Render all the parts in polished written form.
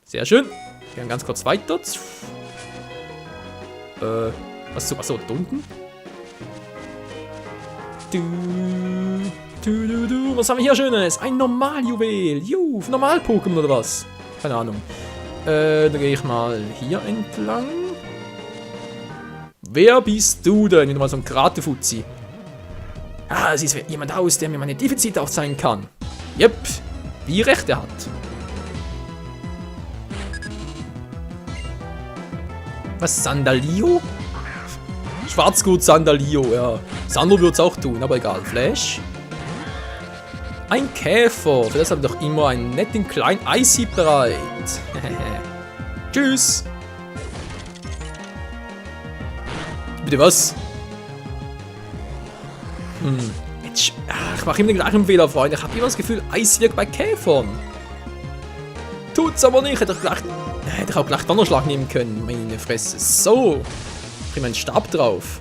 Sehr schön. Wir gehen ganz kurz weiter. Achso, da unten. Was haben wir hier Schönes? Ein Normaljuwel. Normal-Pokémon oder was? Keine Ahnung. Dann gehe ich mal hier entlang. Wer bist du denn? Wieder mal so ein Karate-Fuzzi. Es sieht jemand aus, der mir meine Defizite aufzeigen kann. Jep, wie recht er hat. Was, Sandalio? Schwarzgurt Sandalio, ja. Sandro würde es auch tun, aber egal. Flash. Ein Käfer. Für das habe ich doch immer einen netten kleinen Eishieb bereit. Tschüss. Bitte was? Ich mache immer den gleichen Fehler, Freunde. Ich habe immer das Gefühl, Eis wirkt bei Käfern. Tut's aber nicht. Hätte ich auch gleich Donnerschlag nehmen können. Meine Fresse. So. Ich nehme einen Stab drauf.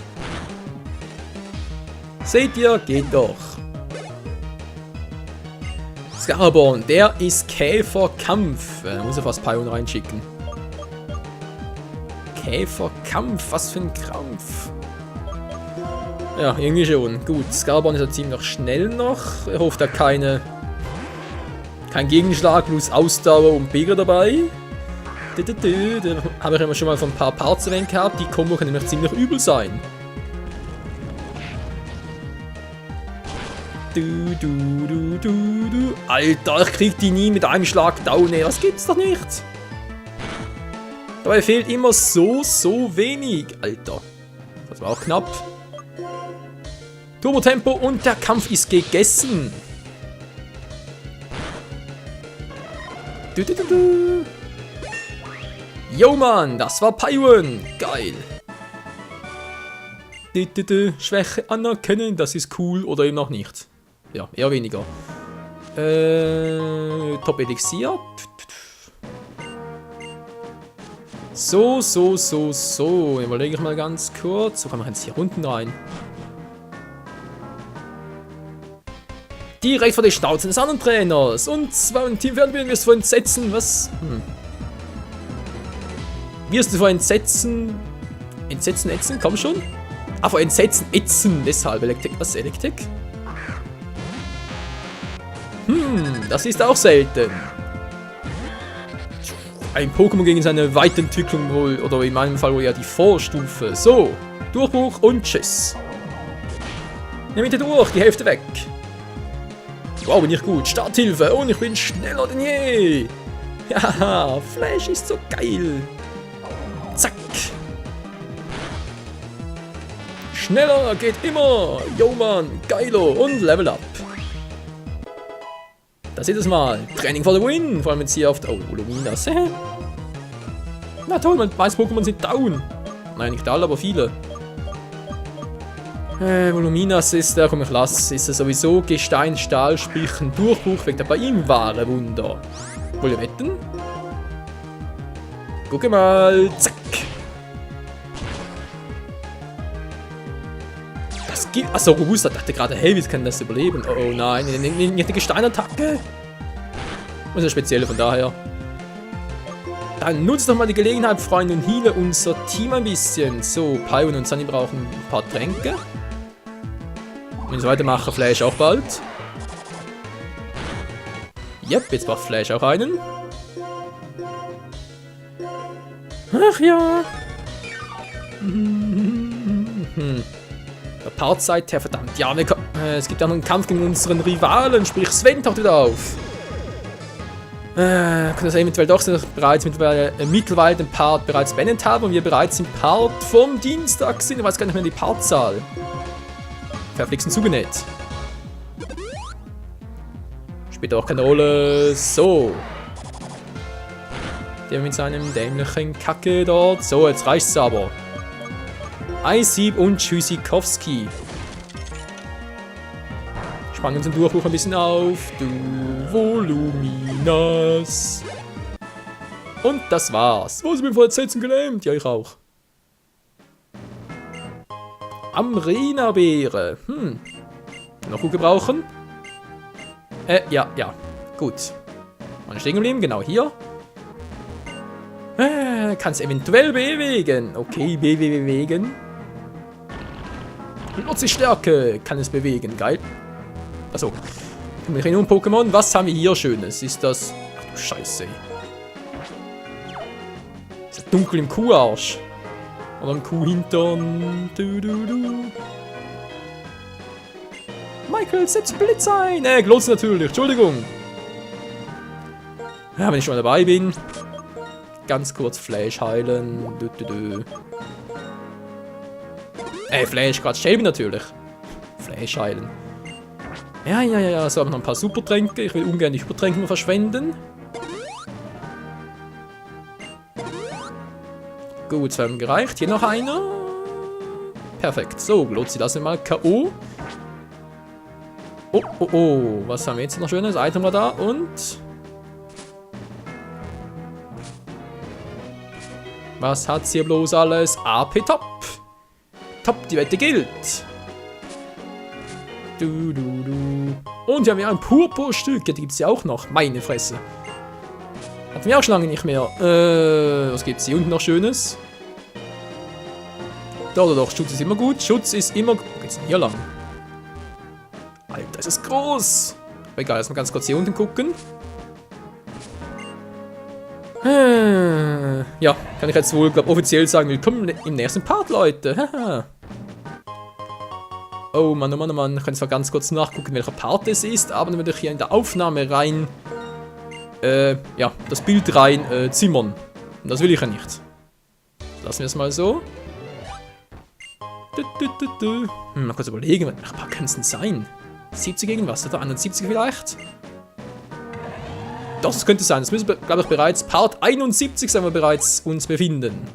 Seht ihr? Geht doch. Scarborn, der ist Käferkampf. Muss er fast Pion reinschicken. Käferkampf, was für ein Krampf. Ja, irgendwie schon. Gut, Scarborn ist ja ziemlich schnell noch. Er hofft da kein Gegenschlag, bloß Ausdauer und Bigger dabei. Da habe ich immer schon mal von ein paar Parts erwähnt gehabt. Die Kombo kann nämlich ziemlich übel sein. Alter, ich krieg die nie mit einem Schlag down, ey. Das gibt's doch nicht. Dabei fehlt immer so wenig. Alter. Das war auch knapp. Turbo-Tempo und der Kampf ist gegessen. Yo, Mann, das war Pion. Geil. Schwäche anerkennen, das ist cool oder eben noch nicht. Ja, eher weniger. Top Elixier. So. Überlege ich mal ganz kurz. So kann man jetzt hier unten rein. Direkt vor die Schnauze des anderen Trainers. Und zwar im Team werden wir es vor Entsetzen. Was? Wirst du vor Entsetzen. Entsetzen ätzen? Komm schon. Vor Entsetzen ätzen. Deshalb Elektrik. Was? Elektrik? Das ist auch selten. Ein Pokémon gegen seine Weiterentwicklung wohl, oder in meinem Fall wohl ja die Vorstufe. So, Durchbruch und tschüss. Nimm bitte durch, die Hälfte weg. Wow, bin ich gut. Starthilfe und ich bin schneller denn je. Ja, Flash ist so geil. Zack. Schneller geht immer. Yo, Mann, geilo und Level up. Das ist es mal. Training for the win. Vor allem jetzt hier auf der... Oh, Voluminas. Na toll, meine meisten Pokémon sind down. Nein, nicht alle, aber viele. Voluminas ist der, komm ich lasse. Ist er sowieso Gestein, Stahl, sprich ein Durchbruch. Wegen der bei ihm wahre Wunder. Wollt ihr wetten? Gucke mal. Zack. Das geht. Achso, robust. Ich dachte gerade, hey, wie kann das überleben? Oh nein, nicht eine Gesteinattacke. Das ist eine spezielle von daher. Dann nutzt doch mal die Gelegenheit, Freunde, und heale unser Team ein bisschen. So, Pion und Sunny brauchen ein paar Tränke. Wenn ich weitermache, Flash auch bald. Yep, jetzt braucht Flash auch einen. Ach ja. Der Part-Seite her, verdammt. Ja, es gibt auch noch einen Kampf gegen unseren Rivalen, sprich Sven taucht wieder auf. Kann das eventuell doch sein, dass ich bereits mittlerweile den Part bereits beendet habe und wir bereits im Part vom Dienstag sind. Ich weiß gar nicht mehr die Partzahl. Verflixen zugenäht. Spielt auch keine Rolle. So. Der mit seinem dämlichen Kacke dort. So, jetzt reicht's aber. Eishieb und Tschüssikowski. Spannen unseren Durchbruch ein bisschen auf. Du Voluminas. Und das war's. Wo sind wir vor Entsetzen gelähmt? Ja, ich auch. Amrina-Beere. Noch gut gebrauchen? Ja. Gut. Mal stehen geblieben, genau hier. Kann es eventuell bewegen. Okay, bewegen. Plötzlich Stärke. Kann es bewegen. Geil. Achso. Wir reden um Pokémon. Was haben wir hier Schönes? Ist das... Ach du Scheiße. Ist das dunkel im Kuharsch? Oder im Kuhhintern? Michael, setz Blitz ein! Glotz natürlich. Entschuldigung. Ja, wenn ich schon dabei bin. Ganz kurz Flash heilen. Flash, gerade Shelby natürlich. Flash heilen. Ja. So haben wir noch ein paar Supertränke. Ich will ungern die Supertränke mehr verschwenden. Gut, 2 haben gereicht. Hier noch einer. Perfekt. So, Glotzi, lassen wir mal K.O. Oh. Was haben wir jetzt noch schönes? Item war da und... Was hat's hier bloß alles? AP Top. Top, die Wette gilt. Und wir haben ja ein Purpurstück. Ja, die gibt's ja auch noch. Meine Fresse. Hatten wir auch schon lange nicht mehr. Was gibt's hier unten noch Schönes? Doch. Schutz ist immer gut. Schutz ist immer gut. Wo geht's denn hier lang? Alter, ist es groß. Aber egal, erstmal ganz kurz hier unten gucken. Ja, kann ich jetzt wohl, glaube offiziell sagen, willkommen im nächsten Part, Leute. Oh Mann. Ich kann zwar ganz kurz nachgucken, welcher Part es ist, aber dann würde ich hier in der Aufnahme rein, das Bild rein zimmern. Und das will ich ja nicht. Lassen wir es mal so. Mal kurz überlegen, welcher Part kann es denn sein? 70 irgendwas, oder 71 vielleicht? Doch, das könnte sein. Das müssen wir, glaube ich, bereits Part 71 sagen wir bereits uns befinden.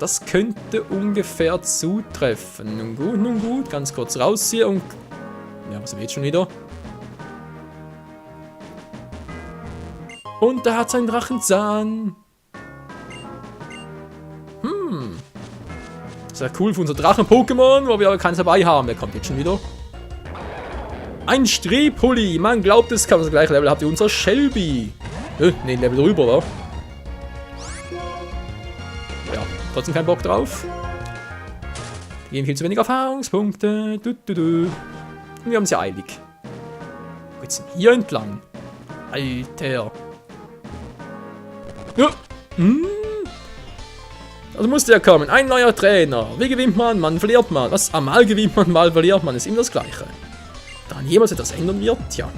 Das könnte ungefähr zutreffen. Nun gut. Ganz kurz raus hier und... Ja, was haben wir jetzt schon wieder? Und da hat sein Drachenzahn. Das ist ja cool für unser Drachen-Pokémon, wo wir aber keins dabei haben. Wer kommt jetzt schon wieder? Ein Strepoli. Man glaubt, es kann das gleiche Level habt wie unser Shelby. Ne, Level drüber, oder? Ja, trotzdem keinen Bock drauf. Wir geben viel zu wenig Erfahrungspunkte. Und wir haben es ja eilig. Wo geht's denn hier entlang? Alter. Ja. Also musste ja kommen. Ein neuer Trainer. Wie gewinnt man? Man verliert man. Was? Mal gewinnt man, mal verliert man. Ist immer das Gleiche. Daran jemals etwas ändern wird? Tja.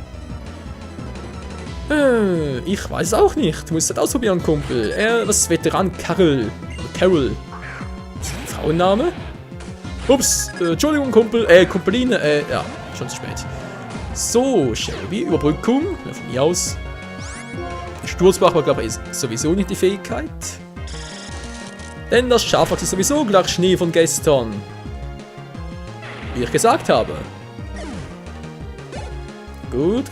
Ich weiß es auch nicht. Du musst es ausprobieren, Kumpel. Was? Veteran Carol. Carol. Ist das ein Frauenname? Ups. Entschuldigung, Kumpel. Kumpeline. Ja. Schon zu spät. So, Shelby. Überbrückung. Ja, von mir aus. Sturzbach war, glaube ich, sowieso nicht die Fähigkeit. Denn das Schaf hat sich sowieso gleich Schnee von gestern. Wie ich gesagt habe. Gut.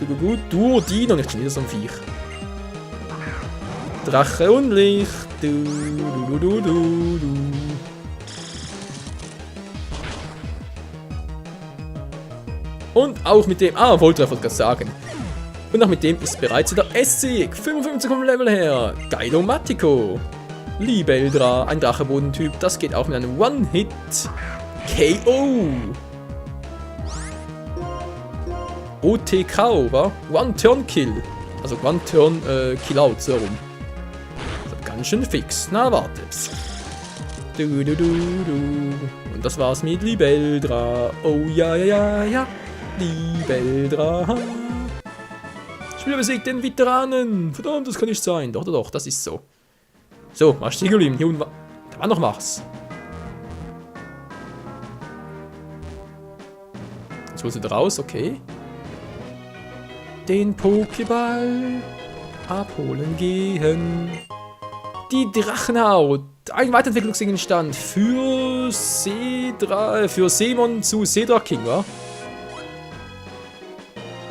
Duodino, nicht schon wieder so ein Viech. Drache und Licht. Und auch mit dem... wollte ich gerade sagen. Und auch mit dem ist bereits wieder Essig. 55 vom Level her. Geilomatico. Libeldra, ein Drachebodentyp. Das geht auch mit einem One-Hit. KO. OTK, wa? One-Turn-Kill. Also One-Turn-Kill-Out, so rum. Also ganz schön fix. Na, wartet. Und das war's mit Libeldra. Oh, ja. Libeldra. Spieler besiegt den Veteranen. Verdammt, das kann nicht sein. Doch, das ist so. So, mal stehen geblieben. Hier unten war... Da war noch was. Jetzt holst du da raus, okay. Den Pokéball abholen gehen. Die Drachenhaut. Ein Weiterentwicklungsgegenstand für Seemon zu Cedra King, wa?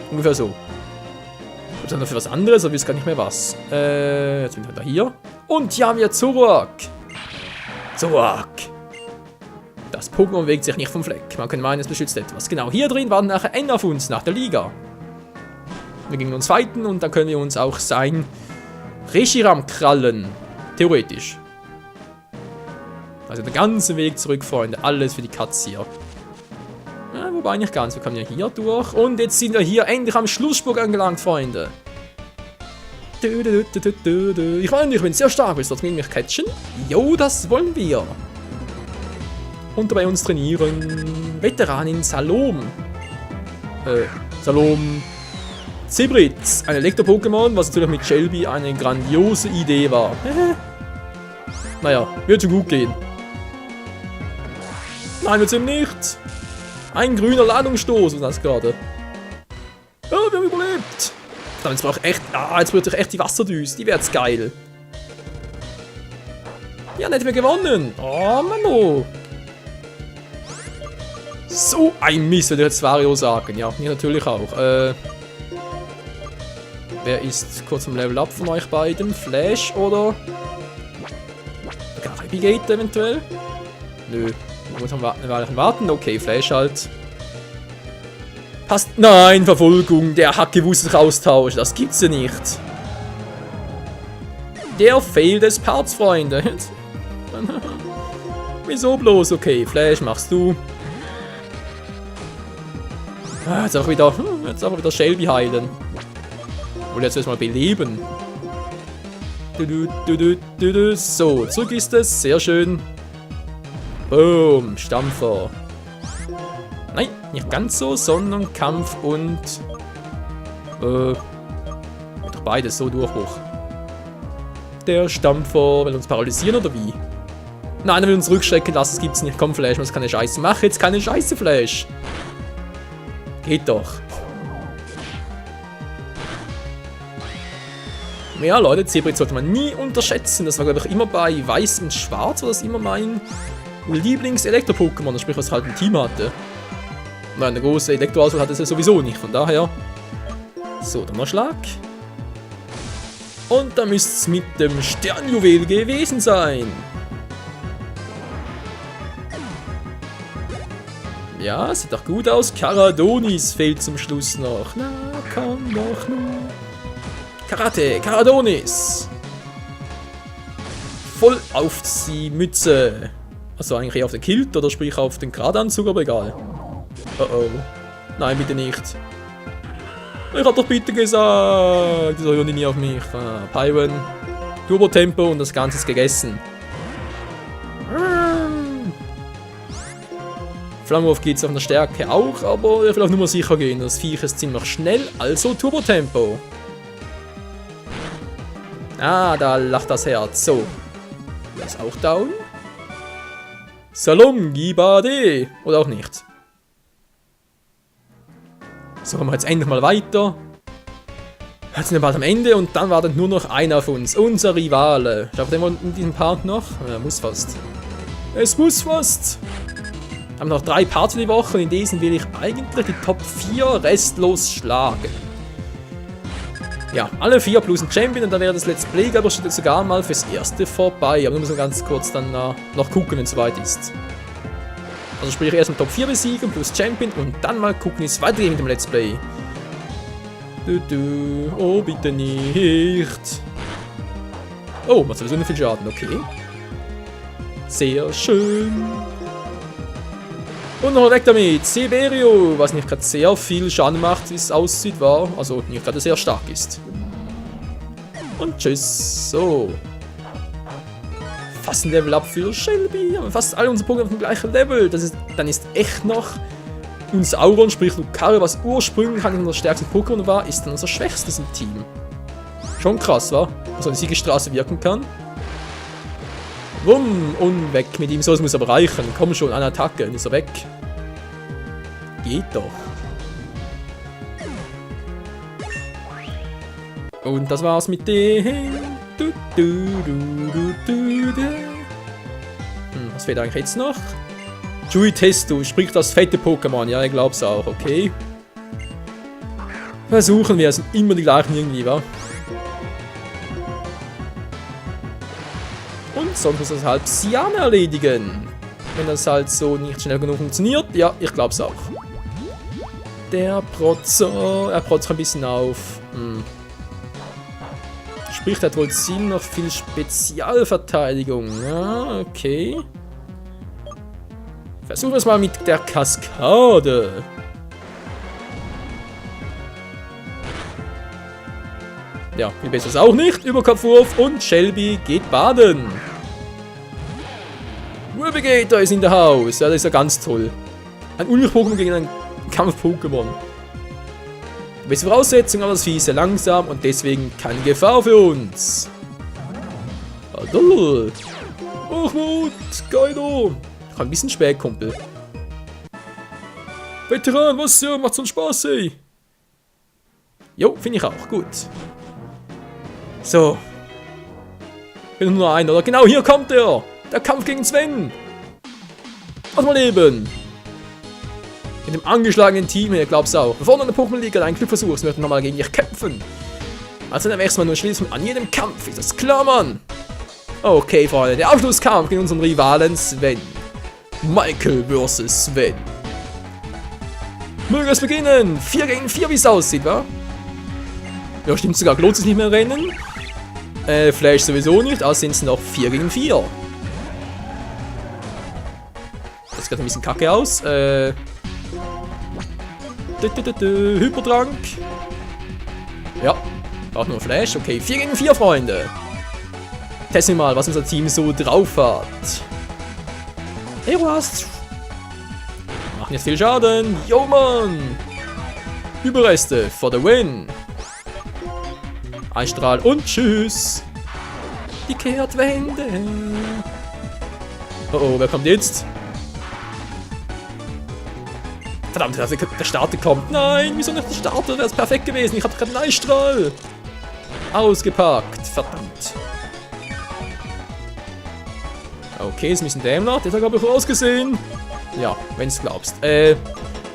Ungefähr so. Gibt es dann noch für was anderes, aber ich weiß gar nicht mehr was. Jetzt bin ich wieder hier. Und hier haben wir Zoroark. Das Pokémon bewegt sich nicht vom Fleck. Man könnte meinen, es beschützt etwas. Genau, hier drin warten nachher Enderfuns nach der Liga. Wir gingen uns fighten und dann können wir uns auch sein Reshiram krallen. Theoretisch. Also der ganze Weg zurück, Freunde. Alles für die Katz hier. Ja, wobei nicht ganz. Wir kommen ja hier durch. Und jetzt sind wir hier endlich am Schlussspurt angelangt, Freunde. Ich meine, ich bin sehr stark. Willst du das mit mich catchen? Jo, das wollen wir. Und bei uns trainieren Veteranin Salom. Salom Zebritz. Ein Elektro-Pokémon, was natürlich mit Shelby eine grandiose Idee war. Naja, wird schon gut gehen. Nein, wird's eben nicht. Ein grüner Ladungsstoß, was das gerade? Ja, wir haben überlebt. Jetzt brauche ich echt. Jetzt wird echt die Wasserdüse. Die wäre jetzt geil. Ja, dann hätten wir gewonnen. Oh, Mann. So ein Mist, würde jetzt Wario sagen. Ja, mir natürlich auch. Wer ist kurz vom Level Up von euch beiden? Flash oder? Garibigate eventuell? Nö. Muss man warten? Okay, Flash halt. Passt. Nein, Verfolgung. Der hat gewusst, dass ich austausche. Das gibt's ja nicht. Der Fail des Parts, Freunde. Wieso bloß? Okay, Flash machst du. Jetzt auch wieder Shelby heilen. Oder jetzt erstmal beleben. So, zurück ist es. Sehr schön. Boom, Stampfer. Nein, nicht ganz so, sondern Kampf und... doch beides, so Durchbruch. Der Stampfer will uns paralysieren, oder wie? Nein, er will uns rückschrecken lassen, das gibt's nicht. Komm, Flash, muss keine Scheiße. Mach jetzt keine Scheiße, Flash. Geht doch. Ja, Leute, Zebrit sollte man nie unterschätzen. Das war, glaube ich, immer bei Weiß und Schwarz, war das immer mein Lieblings-Elektro-Pokémon, sprich, was halt ein Team hatte. Nein, eine große Elektro-Auswahl hatte es ja sowieso nicht, von daher. So, dann mal Schlag. Und da müsste es mit dem Sternjuwel gewesen sein. Ja, sieht doch gut aus. Karadonis fehlt zum Schluss noch. Na, komm doch nur. Karate, Karadonis. Voll auf die Mütze. Also eigentlich eher auf den Kilt oder sprich auf den Geradanzug, aber egal. Oh oh. Nein, bitte nicht. Ich hab doch bitte gesagt. Das hören die nie auf mich. Pyron. Turbo-Tempo und das Ganze ist gegessen. Flammenwurf geht es auf der Stärke auch, aber ich will auf Nummer sicher gehen. Das Viech ist ziemlich schnell, also Turbo-Tempo. Ah, da lacht das Herz. So. Das ist auch down. Salom, Gibade. Oder auch nicht. So, kommen wir jetzt endlich mal weiter. Jetzt sind wir bald am Ende und dann wartet nur noch einer auf uns. Unser Rivale. Schafft er in diesem Part noch? Ja, muss fast. Es muss fast. Wir haben noch 3 Parts die Woche und in diesen will ich eigentlich die Top 4 restlos schlagen. Ja, alle 4 plus ein Champion und dann wäre das Let's Play, glaube ich, sogar mal fürs erste vorbei. Aber wir müssen ganz kurz dann noch gucken, wenn es soweit ist. Also sprich erst mal Top 4 besiegen plus Champion und dann mal gucken, wie es weitergeht mit dem Let's Play. Oh, bitte nicht. Oh, macht sowieso nicht viel Schaden, okay. Sehr schön. Und noch weg damit. Severio, was nicht gerade sehr viel Schaden macht, wie es aussieht, war. Also nicht gerade sehr stark ist. Und tschüss. So. Fast ein Level Up für Shelby. Aber fast alle unsere Pokémon auf dem gleichen Level. Dann ist echt noch unser Auron, sprich Lucario, was ursprünglich einer unserer stärksten Pokémon war, ist dann unser schwächstes im Team. Schon krass, wa? Was an die Siegesstraße wirken kann. Wumm, und weg mit ihm. So, es muss aber reichen. Komm schon, eine Attacke, dann ist er weg. Geht doch. Und das war's mit dem. Was fehlt eigentlich jetzt noch? Juitesto, sprich das fette Pokémon. Ja, ich glaub's auch, okay. Versuchen wir, es sind immer die gleichen irgendwie, wa? Und sonst muss das halt Sian erledigen. Wenn das halt so nicht schnell genug funktioniert. Ja, ich glaub's auch. Der Protzer. Er protzt ein bisschen auf. Sprich, der hat wohl ziemlich viel Spezialverteidigung. Ja, okay. Versuchen wir es mal mit der Kaskade. Ja, viel besser ist auch nicht. Überkopfwurf und Shelby geht baden. Rubigator ist in der Haus. Ja, das ist ja ganz toll. Ein Ulch-Pokémon gegen ein Kampf-Pokémon. Beste Voraussetzung, aber das Vieh ist sehr langsam und deswegen keine Gefahr für uns. Adol. Hochmut, Kaido. Ein bisschen spät, Kumpel. Veteran, was ja, macht so einen Spaß, ey. Jo, finde ich auch, gut. So. Bin nur einer, oder? Genau, hier kommt er. Der Kampf gegen Sven. Warte mal eben. In dem angeschlagenen Team hier, glaubst du auch. Bevor du in der Pokémon-Liga deinen Glück versuchst, möchten wir nochmal gegen dich kämpfen. Also dann wechseln wir nur schließlich an jedem Kampf. Ist das klar, Mann? Okay, Freunde, der Abschlusskampf gegen unseren Rivalen Sven. Michael vs. Sven. Möge es beginnen. 4 gegen 4, wie es aussieht, wa? Ja, stimmt sogar. Lohnt es nicht mehr rennen? Flash sowieso nicht, also sind es noch 4 gegen 4. Das sieht ein bisschen kacke aus. Hyperdrank. Ja, braucht nur Flash. Okay, 4 gegen 4, Freunde. Testen wir mal, was unser Team so drauf hat. Hey, was? Machen jetzt viel Schaden. Yo, Mann. Überreste for the win. Ein Strahl und tschüss. Die Kehrtwende. Oh, oh, wer kommt jetzt? Verdammt, der Starter kommt. Nein, wieso nicht der Starter? Der ist perfekt gewesen. Ich hatte gerade einen Eisstrahl. Ausgepackt. Verdammt. Okay, ist ein bisschen dämlich. Der hat, glaube ich, ausgesehen. Ja, wenn du es glaubst.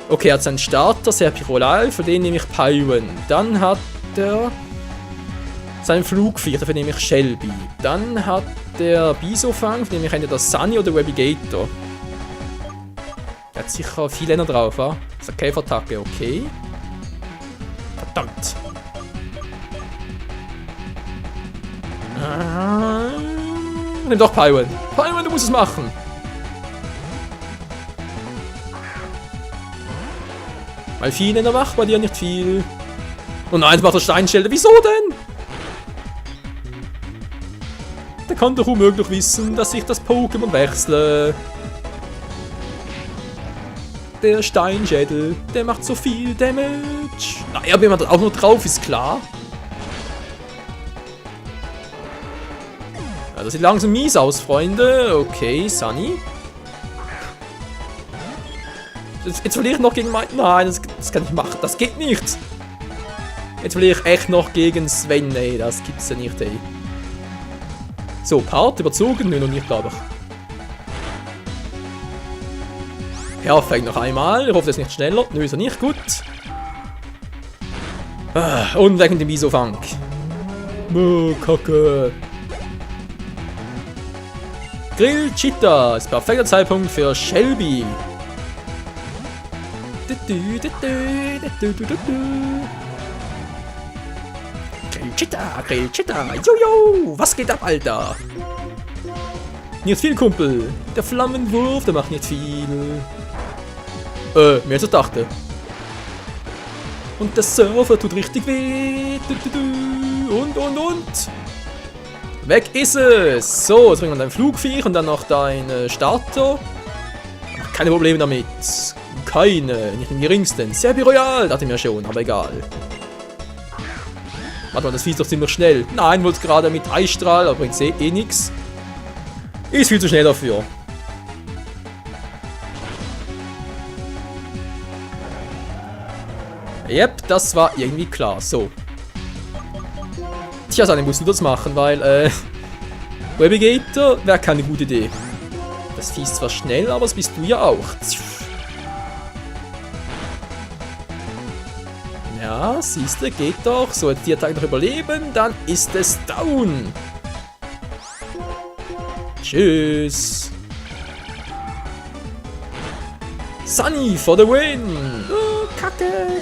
Okay, er hat seinen Starter, Serpirolal. Für den nehme ich Pyron. Dann hat er seinen Flugviech. Dafür nehme ich Shelby. Dann hat der Bisofang. Für den nehme ich entweder Sunny oder Rubigator. Er hat sicher viel länger drauf, wa? Das ist eine Käferattacke, okay. Verdammt. Nimm doch Pyron. Pyron, du musst es machen. Weil viel in der Macht bei dir nicht viel. Und nein, macht der Steinschelde. Wieso denn? Der kann doch unmöglich wissen, dass ich das Pokémon wechsle. Der Steinschädel, der macht so viel Damage. Naja, wenn man da auch noch drauf ist, klar. Ja, das sieht langsam mies aus, Freunde. Okay, Sunny. Jetzt verliere ich noch gegen mein... Nein, das kann ich machen. Das geht nicht. Jetzt verliere ich echt noch gegen Sven, ey. Das gibt's ja nicht, ey. So, Part überzogen. Nö, noch nicht, glaube ich. Perfekt, noch einmal. Ich hoffe, das ist nicht schneller. Nö, ist er nicht. Gut. Und wegen dem Bisofang. Oh, Kacke. Grill Cheetah ist perfekter Zeitpunkt für Shelby. Grill Cheetah. Jojo, was geht ab, Alter? Nicht viel, Kumpel. Der Flammenwurf, der macht nicht viel. Mehr als ich dachte. Und der Surfer tut richtig weh. Und. Weg ist es. So, jetzt bringen wir dein Flugviech und dann noch dein Starter. Keine Probleme damit. Keine, nicht im geringsten. Serpirolal, dachte ich mir schon, aber egal. Warte mal, das Vieh ist doch ziemlich schnell. Nein, wollte gerade mit Eisstrahl, aber bringt eh nichts. Ist viel zu schnell dafür. Yep, das war irgendwie klar. So. Tja, Sunny, musst du das machen, weil, Rubigator wäre keine gute Idee. Das Vieh ist zwar schnell, aber das bist du ja auch. Ja, siehst du, geht doch. So, jetzt die Attacke noch überleben, dann ist es down. Tschüss. Sunny for the win. Oh, Kacke.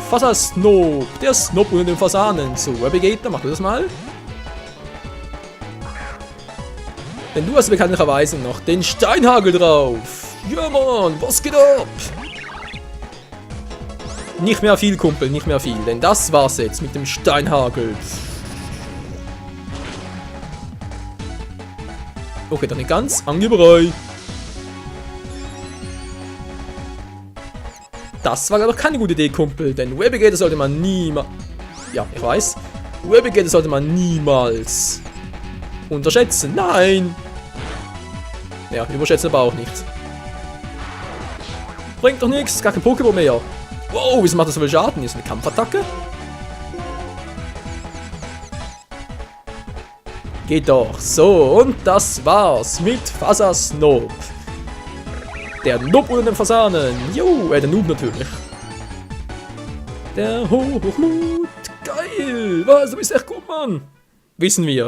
Fasasnob. Der Snob unter den Fasanen. So, Webigator, mach du das mal. Denn du hast bekanntlicherweise noch den Steinhagel drauf. Ja, Mann, was geht ab? Nicht mehr viel, Kumpel, nicht mehr viel. Denn das war's jetzt mit dem Steinhagel. Okay, doch nicht ganz. Angeberei. Das war aber keine gute Idee, Kumpel. Denn Webigator sollte man niemals... Ja, ich weiß. Webigator sollte man niemals unterschätzen. Nein! Ja, überschätzen aber auch nicht. Bringt doch nichts. Gar kein Pokémon mehr. Wow, wieso macht das so viel Schaden? Ist eine Kampfattacke? Geht doch. So, und das war's mit Fasasnob. Der Noob unter den Fasanen. Jo, der Noob natürlich. Der Hochmut. Geil. Was, du bist echt gut, Mann. Wissen wir.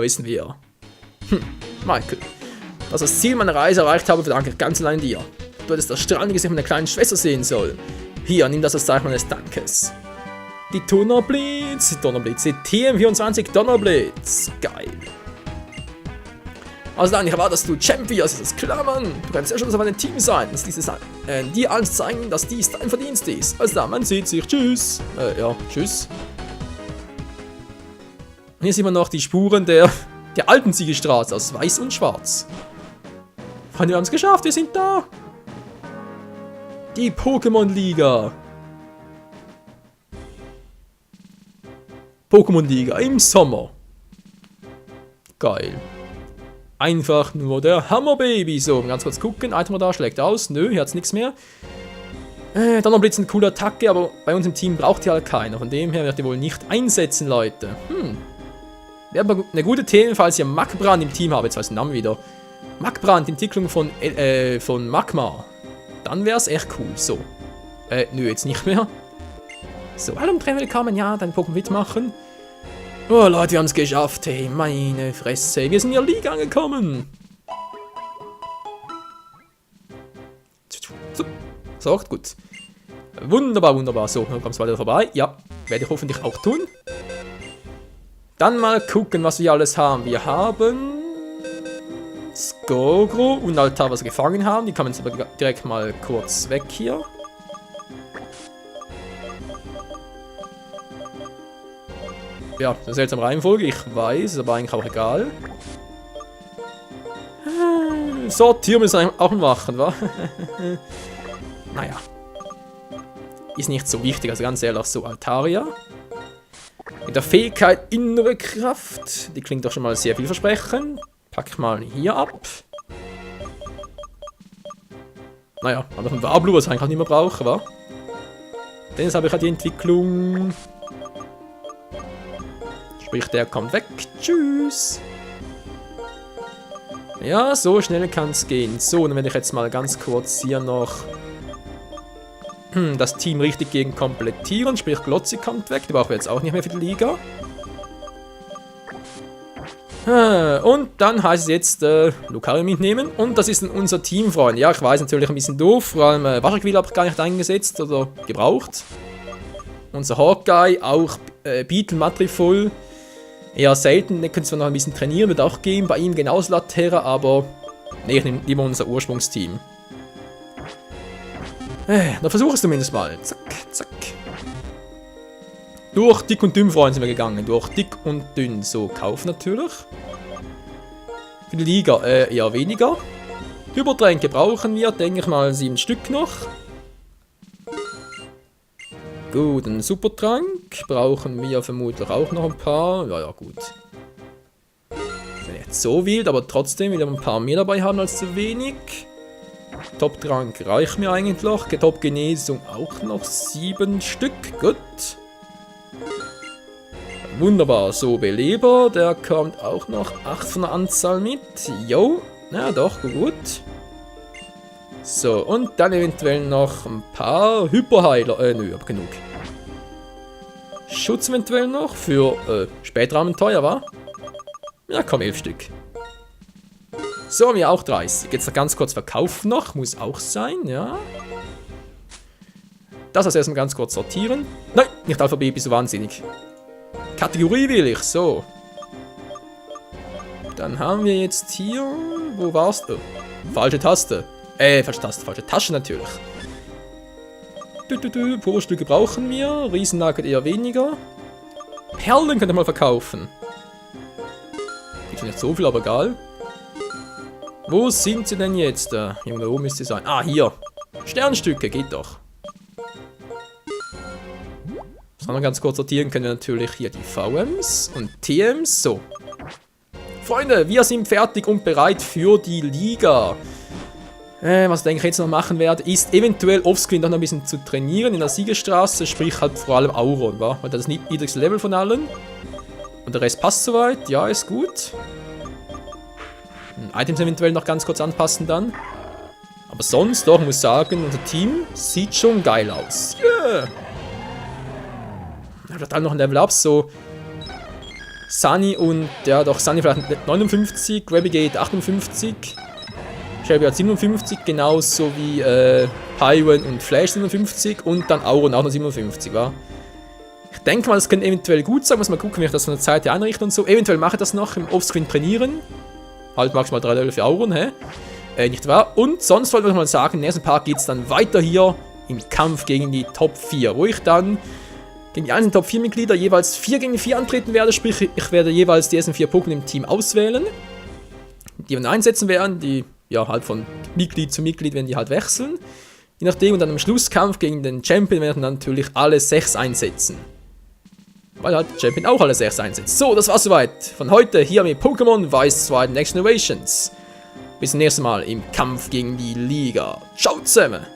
Michael. Dass das Ziel meiner Reise erreicht habe, verdanke ich ganz allein dir. Du hättest das strahlende Gesicht meiner kleinen Schwester sehen sollen. Hier, nimm das als Zeichen meines Dankes. Die Donnerblitz, die TM24 Donnerblitz. Geil. Also dann, ich erwarte, dass du Champ wirst, das ist klar, Mann. Du kannst ja schon auf einem Team sein, dass dir alles zeigen, dass dies dein Verdienst ist. Also dann, man sieht sich, tschüss. Ja, tschüss. Und hier sieht man noch die Spuren der alten Ziegelstraße aus Weiß und Schwarz. Freunde, wir haben es geschafft, wir sind da. Die Pokémon-Liga. Pokémon-Liga im Sommer. Geil. Einfach nur der Hammerbaby. So, ganz kurz gucken. Item da schlägt aus. Nö, hier hat's nichts mehr. Donnerblitz eine coole Attacke, aber bei uns im Team braucht ihr halt keiner. Von dem her wird ihr wohl nicht einsetzen, Leute. Wäre aber eine gute Themen, falls ihr Magbrand im Team habt. Jetzt weiß ich den Namen wieder. Magbrand, Entwicklung von Magma. Dann wär's echt cool. So. Nö, jetzt nicht mehr. So, hallo, Trainer, willkommen. Ja, dein Pokémon mitmachen. Oh, Leute, wir haben es geschafft. Hey, meine Fresse. Wir sind in der Liga angekommen. So, gut. Wunderbar, wunderbar. So, dann kommst du weiter vorbei. Ja, werde ich hoffentlich auch tun. Dann mal gucken, was wir alles haben. Wir haben Skogro und Altar, was wir gefangen haben. Die kann man jetzt aber direkt mal kurz weg hier. Ja, eine seltsame Reihenfolge, ich weiß, aber eigentlich auch egal. Sortieren müssen wir auch machen, wa? Naja. Ist nicht so wichtig, also ganz ehrlich, so Altaria. Mit der Fähigkeit Innere Kraft. Die klingt doch schon mal sehr vielversprechend. Pack ich mal hier ab. Naja, aber ein Wablu, was ich eigentlich auch nicht mehr brauche, wa? Denn jetzt habe ich halt die Entwicklung. Sprich, der kommt weg. Tschüss. Ja, so schnell kann es gehen. So, dann werde ich jetzt mal ganz kurz hier noch das Team richtig gegen komplettieren. Sprich, Glotzi kommt weg. Die brauchen wir jetzt auch nicht mehr für die Liga. Und dann heißt es jetzt Lucario mitnehmen. Und das ist dann unser Teamfreund. Ja, ich weiß, natürlich ein bisschen doof. Vor allem Wasserquille habe ich gar nicht eingesetzt oder gebraucht. Unser Hawkeye, auch Beetle Matrifol. Eher selten, den können wir noch ein bisschen trainieren, wird auch gehen. Bei ihm genauso Latera, aber nee, ich nehme lieber unser Ursprungsteam. Dann versuche es zumindest mal. Zack, zack. Durch dick und dünn, Freunde, sind wir gegangen. Durch dick und dünn. So, kaufen natürlich. Für die Liga eher weniger. Hypertränke brauchen wir, denke ich mal, 7 Stück noch. Gut, einen Supertrank brauchen wir vermutlich auch noch ein paar. Ja, ja, gut. Ist nicht so wild, aber trotzdem wieder ein paar mehr dabei haben als zu wenig. Top-Trank reicht mir eigentlich noch. Top-Genesung auch noch 7 Stück. Gut. Wunderbar. So, Beleber, der kommt auch noch 8 von der Anzahl mit. Jo, na doch, gut. So, und dann eventuell noch ein paar Hyperheiler. Nö, aber genug. Schutz eventuell noch für spätere Abenteuer, wa? Ja, komm, 11 Stück. So, haben wir auch 30. Jetzt noch ganz kurz verkaufen noch. Muss auch sein, ja. Das als erstmal ganz kurz sortieren. Nein, nicht Alphabet, bist du wahnsinnig. Kategorie will ich, so. Dann haben wir jetzt hier... Wo warst du? Falsche Taste. Falsche Taste, falsche Tasche natürlich. Purstücke brauchen wir. Riesennagel eher weniger. Perlen könnt ihr mal verkaufen. Gibt nicht so viel, aber egal. Wo sind sie denn jetzt? Irgendwo da oben müsste sie sein. Ah, hier. Sternstücke, geht doch. Das haben wir ganz kurz sortieren können wir natürlich hier die VMs und TMs. So. Freunde, wir sind fertig und bereit für die Liga. Was ich denke ich jetzt noch machen werde, ist eventuell offscreen noch ein bisschen zu trainieren in der Siegerstraße, sprich halt vor allem Auron, wa? Weil das ist das niedrigste Level von allen. Und der Rest passt soweit, ja, ist gut. Items eventuell noch ganz kurz anpassen dann. Aber sonst doch, muss ich sagen, unser Team sieht schon geil aus. Yeah! Da wird dann noch ein Level Up, so Sunny und, ja doch, Sunny vielleicht 59, Rabigate 58, Shelby hat 57, genauso wie Pyron und Flash 57 und dann Auron auch noch 57, wa? Ich denke mal, das könnte eventuell gut sein, muss mal gucken, wie ich das von der Zeit her einrichte und so. Eventuell mache ich das noch im Offscreen trainieren. Halt maximal 3 Level für Auron, hä? Nicht wahr? Und sonst wollte ich mal sagen, im nächsten Part geht es dann weiter hier im Kampf gegen die Top 4, wo ich dann gegen die einzelnen Top 4 Mitglieder jeweils 4 gegen 4 antreten werde, sprich ich werde jeweils die ersten 4 Pokémon im Team auswählen, die wir einsetzen werden, die ja halt von Mitglied zu Mitglied werden die halt wechseln, je nachdem, und dann im Schlusskampf gegen den Champion werden dann natürlich alle 6 einsetzen, weil halt der Champion auch alle 6 einsetzt. So, das war's soweit von heute hier mit Pokémon Weiß 2 Next Generations. Bis zum nächsten Mal im Kampf gegen die Liga. Ciao zusammen!